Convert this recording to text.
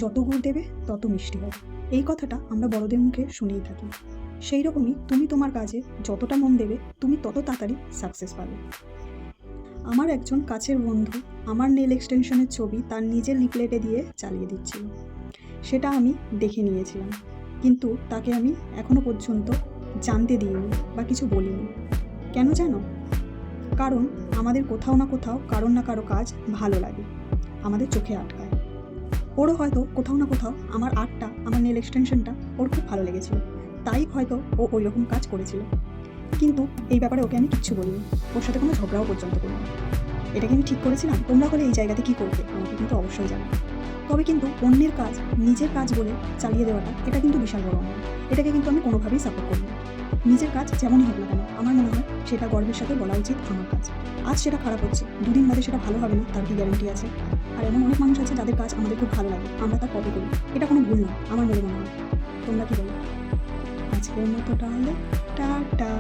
যত গুড় দেবে তত মিষ্টি হবে, এই কথাটা আমরা বড়দের মুখে শুনেই থাকি। সেই রকমই তুমি তোমার কাজে যতটা মন দেবে তুমি তত তাড়াতাড়ি সাকসেস পাবে। আমার একজন কাছের বন্ধু আমার নেল এক্সটেনশনের ছবি তার নিজের লিপলেটে দিয়ে চালিয়ে দিচ্ছিল। সেটা আমি দেখে নিয়েছিলাম, কিন্তু তাকে আমি এখনও পর্যন্ত জানতে দিইনি বা কিছু বলিনি। কেন জানো? কারণ আমাদের কোথাও না কোথাও কারোর না কারো কাজ ভালো লাগে, আমাদের চোখে আটকায়। ওরও হয়তো কোথাও না কোথাও আমার আর্টটা, আমার নেল এক্সটেনশনটা ওর খুব ভালো লেগেছিল, তাই হয়তো ও ওই রকম কাজ করেছিল। কিন্তু এই ব্যাপারে ওকে আমি কিচ্ছু বলিনি, ওর সাথে কোনো ঝগড়াও পর্যন্ত করিনি। এটাকে আমি ঠিক করেছিলাম? তোমরা হলে এই জায়গাতে কী করবে আমাকে কিন্তু অবশ্যই জানাবে। তবে কিন্তু অন্যের কাজ নিজের কাজ বলে চালিয়ে দেওয়াটা এটা কিন্তু বিশাল বড় অন্যায়। এটাকে কিন্তু আমি কোনোভাবেই সাপোর্ট করি না। নিজের কাজ যেমনই হোক না কেন, আমার মনে হয় সেটা গর্বের সাথে বলা উচিত আমার কাজ। আজ সেটা খারাপ হচ্ছে, দুদিন বাদে সেটা ভালো হবে না তার কি গ্যারান্টি আছে? আর এমন অনেক মানুষ আছে যাদের কাজ আমাদের খুব ভালো লাগে, আমরা তার কপি করি। এটা কোনো ভুল নয় আমার মনে হয়। তোমরা কি বলো? আজকের মতো তাহলে টাটা।